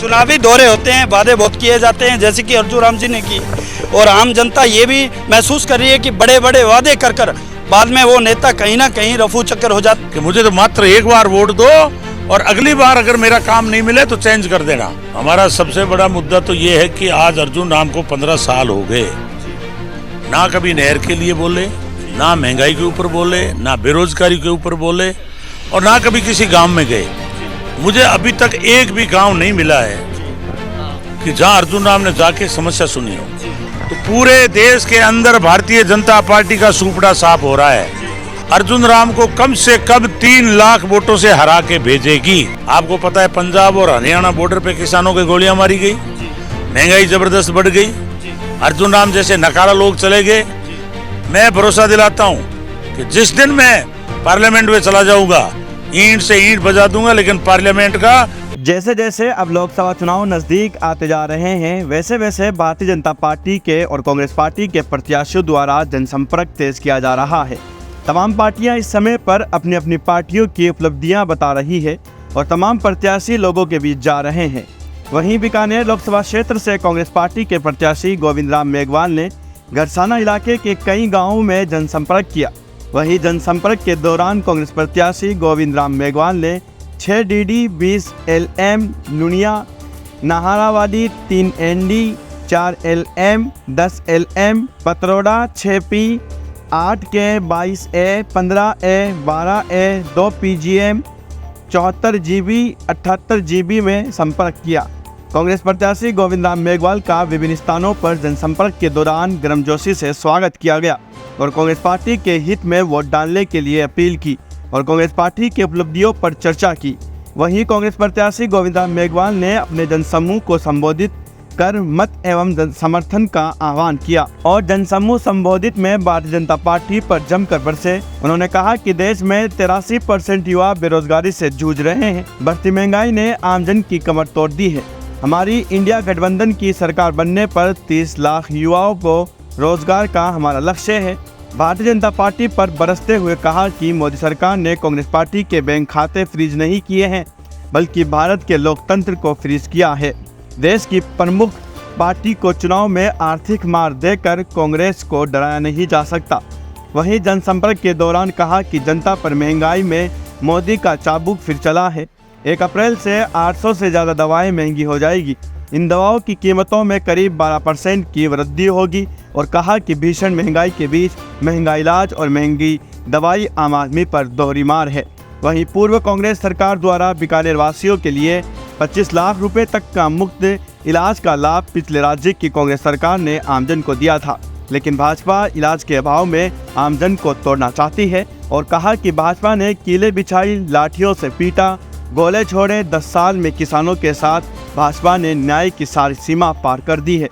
चुनावी दौरे होते हैं, वादे बहुत किए जाते हैं, जैसे कि अर्जुन राम जी ने की, और आम जनता ये भी महसूस कर रही है कि बड़े बड़े वादे कर कर बाद में वो नेता कहीं ना कहीं रफू चक्कर हो जाते। कि मुझे तो मात्र एक बार वोट दो और अगली बार अगर मेरा काम नहीं मिले तो चेंज कर देना। हमारा सबसे बड़ा मुद्दा तो ये है कि आज अर्जुन राम को 15 साल हो गए, ना कभी नहर के लिए बोले, ना महंगाई के ऊपर बोले, ना बेरोजगारी के ऊपर बोले, और ना कभी किसी गांव में गए। मुझे अभी तक एक भी गांव नहीं मिला है कि जहां अर्जुन राम ने जाके समस्या सुनी हो। तो पूरे देश के अंदर भारतीय जनता पार्टी का सूपड़ा साफ हो रहा है। अर्जुन राम को कम से कम 3 लाख वोटों से हरा के भेजेगी। आपको पता है पंजाब और हरियाणा बॉर्डर पे किसानों की गोलियां मारी गई, महंगाई जबरदस्त बढ़ गई, अर्जुन राम जैसे नकारा लोग चले गए। मैं भरोसा दिलाता हूं कि जिस दिन मैं पार्लियामेंट में चला जाऊंगा, ईंट से ईंट बजा दूंगा, लेकिन पार्लियामेंट का जैसे जैसे अब लोकसभा चुनाव नज़दीक आते जा रहे हैं, वैसे वैसे भारतीय जनता पार्टी के और कांग्रेस पार्टी के प्रत्याशियों द्वारा जनसंपर्क तेज किया जा रहा है। तमाम पार्टियां इस समय पर अपनी अपनी पार्टियों की उपलब्धियां बता रही है और तमाम प्रत्याशी लोगों के बीच जा रहे हैं। वहीं बीकानेर लोकसभा क्षेत्र से कांग्रेस पार्टी के प्रत्याशी गोविंद राम मेघवाल ने गरसाना इलाके के कई गाँवों में जनसंपर्क किया। वहीं जनसंपर्क के दौरान कांग्रेस प्रत्याशी गोविंद राम मेघवाल ने 6 DD 20 LM Lunia, नाहरावाली 3 ND 4 LM 10 LM पतरोड़ा 6P 8K 22A 15A 12A 2 PGM 74 GB 78 GB में संपर्क किया। कांग्रेस प्रत्याशी गोविंद राम मेघवाल का विभिन्न स्थानों पर जनसंपर्क के दौरान गर्मजोशी से स्वागत किया गया और कांग्रेस पार्टी के हित में वोट डालने के लिए अपील की और कांग्रेस पार्टी की उपलब्धियों पर चर्चा की। वहीं कांग्रेस प्रत्याशी गोविंद राम मेघवाल ने अपने जनसमूह को संबोधित कर मत एवं समर्थन का आह्वान किया और जनसमूह संबोधित में भारतीय जनता पार्टी पर जमकर बरसे। उन्होंने कहा कि देश में 83% युवा बेरोजगारी से जूझ रहे हैं। बढ़ती महंगाई ने आमजन की कमर तोड़ दी है। हमारी इंडिया गठबंधन की सरकार बनने पर 30 लाख युवाओं को रोजगार का हमारा लक्ष्य है। भारतीय जनता पार्टी पर बरसते हुए कहा कि मोदी सरकार ने कांग्रेस पार्टी के बैंक खाते फ्रीज नहीं किए हैं, बल्कि भारत के लोकतंत्र को फ्रीज किया है। देश की प्रमुख पार्टी को चुनाव में आर्थिक मार देकर कांग्रेस को डराया नहीं जा सकता। वहीं जनसंपर्क के दौरान कहा कि जनता पर महंगाई में मोदी का चाबुक फिर चला है। 1 अप्रैल से 800 से ज़्यादा दवाएं महंगी हो जाएगी। इन दवाओं की कीमतों में करीब 12% की वृद्धि होगी और कहा कि भीषण महंगाई के बीच महंगा इलाज और महंगी दवाई आम आदमी पर दोहरी मार है। वहीं पूर्व कांग्रेस सरकार द्वारा बीकानेर वासियों के लिए 25 लाख रुपए तक का मुफ्त इलाज का लाभ पिछले राज्य की कांग्रेस सरकार ने आमजन को दिया था, लेकिन भाजपा इलाज के अभाव में आमजन को तोड़ना चाहती है और कहा कि भाजपा ने कीले बिछाई, लाठियों से पीटा, गोले छोड़े। 10 साल में किसानों के साथ भाजपा ने न्याय की सारी सीमा पार कर दी है।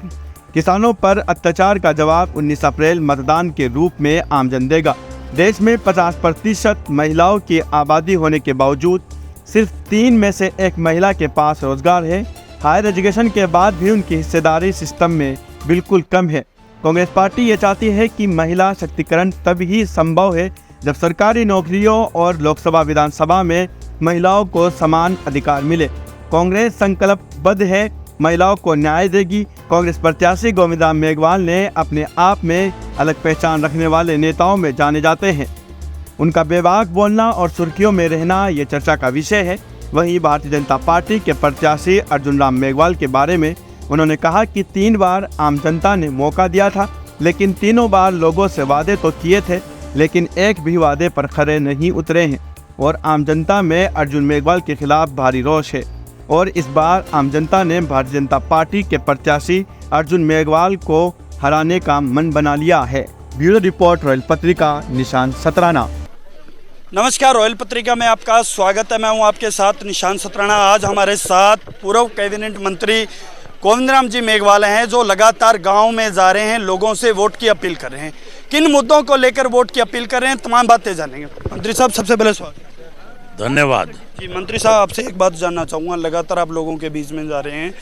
किसानों पर अत्याचार का जवाब 19 अप्रैल मतदान के रूप में आमजन देगा। देश में 50% महिलाओं की आबादी होने के बावजूद सिर्फ 3 में से 1 महिला के पास रोजगार है। हायर एजुकेशन के बाद भी उनकी हिस्सेदारी सिस्टम में बिल्कुल कम है। कांग्रेस पार्टी ये चाहती है कि महिला शक्तिकरण तभी संभव है जब सरकारी नौकरियों और लोकसभा विधानसभा में महिलाओं को समान अधिकार मिले। कांग्रेस संकल्पबद्ध है, महिलाओं को न्याय देगी। कांग्रेस प्रत्याशी गोविंद राम मेघवाल ने अपने आप में अलग पहचान रखने वाले नेताओं में जाने जाते हैं। उनका बेबाक बोलना और सुर्खियों में रहना ये चर्चा का विषय है। वहीं भारतीय जनता पार्टी के प्रत्याशी अर्जुन राम मेघवाल के बारे में उन्होंने कहा कि 3 बार आम जनता ने मौका दिया था, लेकिन तीनों बार लोगों से वादे तो किए थे, लेकिन एक भी वादे पर खरे नहीं उतरे हैं और आम जनता में अर्जुन मेघवाल के खिलाफ भारी रोष है और इस बार आम जनता ने भारतीय जनता पार्टी के प्रत्याशी अर्जुन मेघवाल को हराने का मन बना लिया है। ब्यूरो रिपोर्ट, रॉयल पत्रिका, निशान सतराना। नमस्कार, रॉयल पत्रिका में आपका स्वागत है। मैं हूं आपके साथ निशान सतराना। आज हमारे साथ पूर्व कैबिनेट मंत्री गोविंद राम जी मेघवाल हैं, जो लगातार गांव में जा रहे हैं, लोगों से वोट की अपील कर रहे हैं। किन मुद्दों को लेकर वोट की अपील कर रहे हैं, तमाम बातें जानेंगे। मंत्री साहब, सबसे पहले स्वागत। धन्यवाद जी मंत्री साहब, आपसे एक बात जानना चाहूँगा। लगातार आप लोगों के बीच में जा रहे हैं,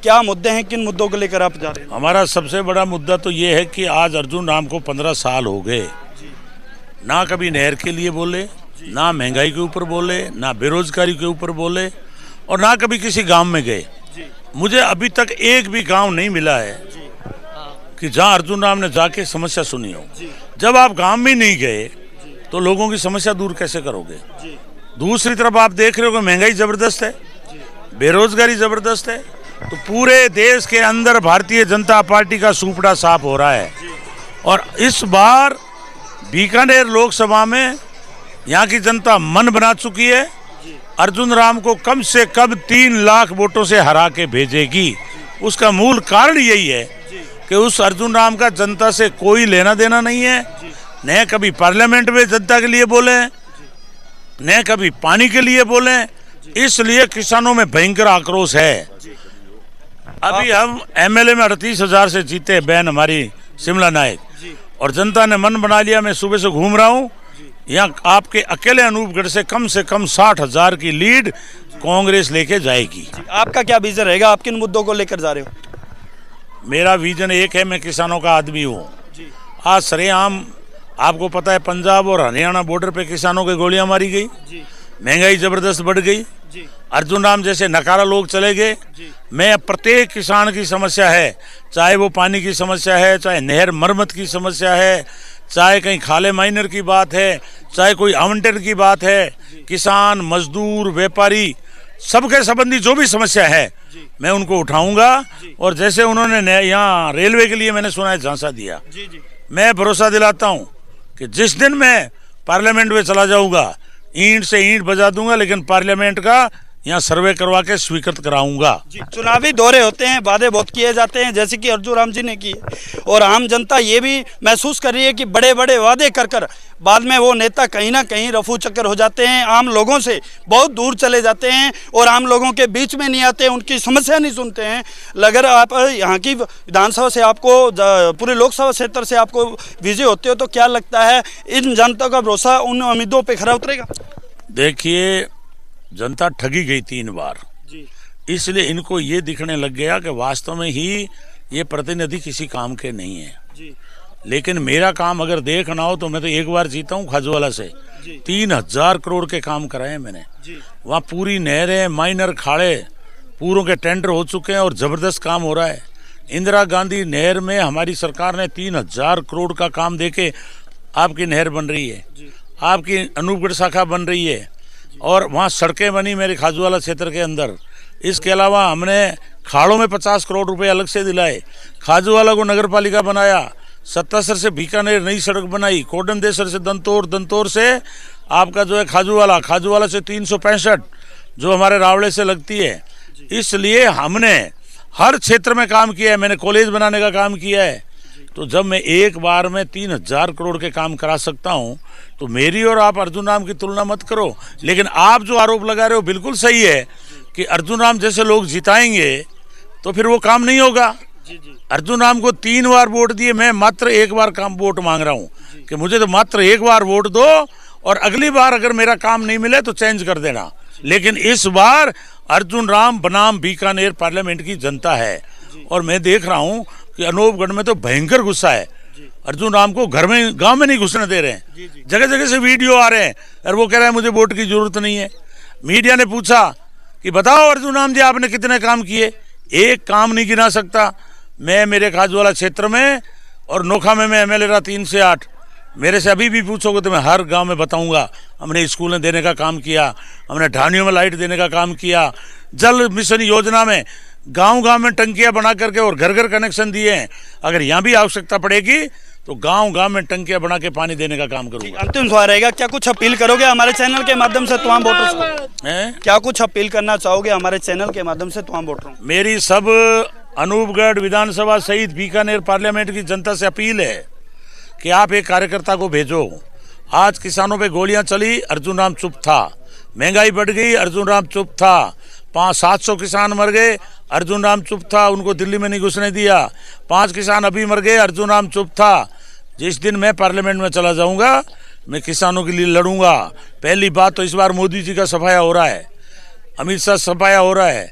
क्या मुद्दे हैं, किन मुद्दों को लेकर आप जा रहे हैं? हमारा सबसे बड़ा मुद्दा तो ये है कि आज अर्जुन राम को 15 साल हो गए, ना कभी नहर के लिए बोले, ना महंगाई के ऊपर बोले, ना बेरोजगारी के ऊपर बोले, और ना कभी किसी गांव में गए। मुझे अभी तक एक भी गांव नहीं मिला है कि जहां अर्जुन राम ने जाके समस्या सुनी हो। जब आप गांव में नहीं गए तो लोगों की समस्या दूर कैसे करोगे? दूसरी तरफ आप देख रहे हो कि महंगाई जबरदस्त है, बेरोजगारी जबरदस्त है, तो पूरे देश के अंदर भारतीय जनता पार्टी का सूपड़ा साफ हो रहा है। और इस बार बीकानेर लोकसभा में यहाँ की जनता मन बना चुकी है, अर्जुन राम को कम से कम 3 लाख वोटों से हरा के भेजेगी। उसका मूल कारण यही है कि उस अर्जुन राम का जनता से कोई लेना देना नहीं है, न कभी पार्लियामेंट में जनता के लिए बोले, न कभी पानी के लिए बोले। इसलिए किसानों में भयंकर आक्रोश है। अभी हम एमएलए में 38,000 से जीते, बहन हमारी शिमला नायक, और जनता ने मन बना लिया। मैं सुबह से घूम रहा हूँ, यहाँ आपके अकेले अनूपगढ़ से कम 60,000 की लीड कांग्रेस लेके जाएगी। आपका क्या विजन रहेगा? आप किन मुद्दों को लेकर जा रहे हो? मेरा विजन एक है, मैं किसानों का आदमी हूँ। आज सरेआम आपको पता है पंजाब और हरियाणा बॉर्डर पे किसानों की गोलियां मारी गई, महंगाई जबरदस्त बढ़ गई, अर्जुन राम जैसे नकारा लोग चले गए। मैं प्रत्येक किसान की समस्या है, चाहे वो पानी की समस्या है, चाहे नहर मरम्मत की समस्या है, चाहे कहीं खाले माइनर की बात है, चाहे कोई आवंटन की बात है, किसान, मजदूर, व्यापारी, सबके संबंधी जो भी समस्या है मैं उनको उठाऊंगा। और जैसे उन्होंने यहाँ रेलवे के लिए मैंने सुना है झांसा दिया, मैं भरोसा दिलाता हूँ कि जिस दिन मैं पार्लियामेंट में चला जाऊंगा, ईंट से ईंट बजा दूंगा, लेकिन पार्लियामेंट का यहाँ सर्वे करवा के स्वीकृत कराऊंगा। चुनावी दौरे होते हैं, वादे बहुत किए जाते हैं, जैसे कि अर्जुन राम जी ने किए, और आम जनता ये भी महसूस कर रही है कि बड़े बड़े वादे कर बाद में वो नेता कहीं ना कहीं रफू चक्कर हो जाते हैं, आम लोगों से बहुत दूर चले जाते हैं और आम लोगों के बीच में नहीं आते, उनकी समस्या नहीं सुनते हैं। अगर आप यहाँ की विधानसभा से आपको, पूरे लोकसभा क्षेत्र से आपको विजय होते हो, तो क्या लगता है इन जनता का भरोसा उन उम्मीदों पर खरा उतरेगा? देखिए, जनता ठगी गई 3 बार, इसलिए इनको ये दिखने लग गया कि वास्तव में ही ये प्रतिनिधि किसी काम के नहीं है। लेकिन मेरा काम अगर देखना हो तो मैं तो एक बार जीता हूँ खाजूवाला से, 3,000 करोड़ के काम कराए मैंने। वहाँ पूरी नहरें, माइनर खाड़े, पूरों के टेंडर हो चुके हैं और जबरदस्त काम हो रहा है। इंदिरा गांधी नहर में हमारी सरकार ने 3,000 करोड़ का काम देके आपकी नहर बन रही है, आपकी अनूपगढ़ शाखा बन रही है, और वहाँ सड़कें बनी मेरे खाजूवाला क्षेत्र के अंदर। इसके अलावा हमने खाड़ों में 50 करोड़ रुपए अलग से दिलाए, खाजूवाला को नगर पालिका बनाया, 77 से बीकानेर नई सड़क बनाई, कोडमदेसर से दंतौर, दंतौर से आपका जो है खाजूवाला, खाजूवाला से 365 जो हमारे रावड़े से लगती है। इसलिए हमने हर क्षेत्र में काम किया है, मैंने कॉलेज बनाने का काम किया है। तो जब मैं एक बार में 3,000 करोड़ के काम करा सकता हूं, तो मेरी और आप अर्जुन राम की तुलना मत करो। लेकिन आप जो आरोप लगा रहे हो बिल्कुल सही है कि अर्जुन राम जैसे लोग जिताएंगे तो फिर वो काम नहीं होगा। अर्जुन राम को 3 बार वोट दिए, मैं मात्र 1 बार काम वोट मांग रहा हूं कि मुझे तो मात्र 1 बार वोट दो, और अगली बार अगर मेरा काम नहीं मिले तो चेंज कर देना। लेकिन इस बार अर्जुन राम बनाम बीकानेर पार्लियामेंट की जनता है, और मैं देख रहा हूं कि अनूपगढ़ में तो भयंकर गुस्सा है। अर्जुन राम को घर में, गांव में नहीं घुसने दे रहे हैं, जगह जगह से वीडियो आ रहे हैं और वो कह रहे हैं मुझे वोट की जरूरत नहीं है। मीडिया ने पूछा कि बताओ अर्जुन राम जी आपने कितने काम किए, एक काम नहीं गिना सकता। मैं मेरे खाजूवाला क्षेत्र में और नोखा में मैं एमएलए रहा 3 से 8, मेरे से अभी भी पूछोगे तो मैं हर गांव में बताऊंगा। हमने स्कूलें देने का काम किया, हमने ढानियों में लाइट देने का काम किया, जल मिशन योजना में गांव-गांव में टंकियां बना करके और घर घर कनेक्शन दिए हैं। अगर यहाँ भी आवश्यकता पड़ेगी तो गांव-गांव में टंकियां बना के पानी देने का काम करूंगा। अंतिम सवाल रहेगा, क्या कुछ अपील करोगे हमारे चैनल के माध्यम से तमाम वोटर्स को? क्या कुछ अपील करना चाहोगे हमारे चैनल के माध्यम से तमाम वोटरों को? मेरी सब अनूपगढ़ विधानसभा सहित बीकानेर पार्लियामेंट की जनता से अपील है कि आप एक कार्यकर्ता को भेजो। आज किसानों पे गोलियां चली, अर्जुन राम चुप था। महंगाई बढ़ गई, अर्जुन राम चुप था। 500-700 किसान मर गए, अर्जुन राम चुप था, उनको दिल्ली में नहीं घुसने दिया। 5 किसान अभी मर गए, अर्जुन राम चुप था। जिस दिन मैं पार्लियामेंट में चला जाऊंगा मैं किसानों के लिए लड़ूंगा। पहली बात तो इस बार मोदी जी का सफाया हो रहा है, अमित शाह सफाया हो रहा है,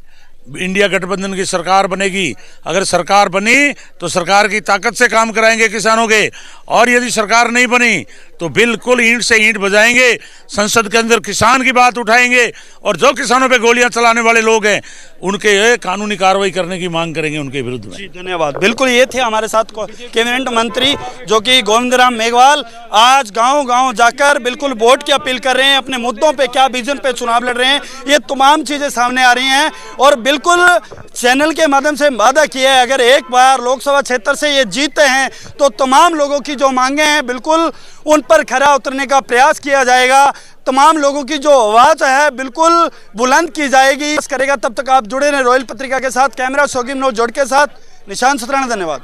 इंडिया गठबंधन की सरकार बनेगी। अगर सरकार बनी तो सरकार की ताकत से काम कराएंगे किसानों के, और यदि सरकार नहीं बनी तो बिल्कुल ईंट से ईंट बजाएंगे, संसद के अंदर किसान की बात उठाएंगे, और जो किसानों पे गोलियां चलाने वाले लोग हैं उनके कानूनी कार्रवाई करने की मांग करेंगे उनके विरुद्ध में। जी धन्यवाद। बिल्कुल ये थे हमारे साथ कैबिनेट मंत्री जो कि गोविंद राम मेघवाल आज गांव-गांव जाकर बिल्कुल वोट की अपील कर रहे हैं, अपने मुद्दों पे क्या विजन पे चुनाव लड़ रहे हैं, ये तमाम चीज़ें सामने आ रही हैं। और बिल्कुल चैनल के माध्यम से वादा किया है अगर एक बार लोकसभा क्षेत्र से ये जीतते हैं तो तमाम लोगों की जो मांगे हैं बिल्कुल उन पर खरा उतरने का प्रयास किया जाएगा, तमाम लोगों की जो आवाज़ है बिल्कुल बुलंद की जाएगी करेगा। तब तक आप जुड़े रहें रॉयल पत्रिका के साथ। कैमरा शौकीन नौ जोड़ के साथ निशांत सतराना, धन्यवाद।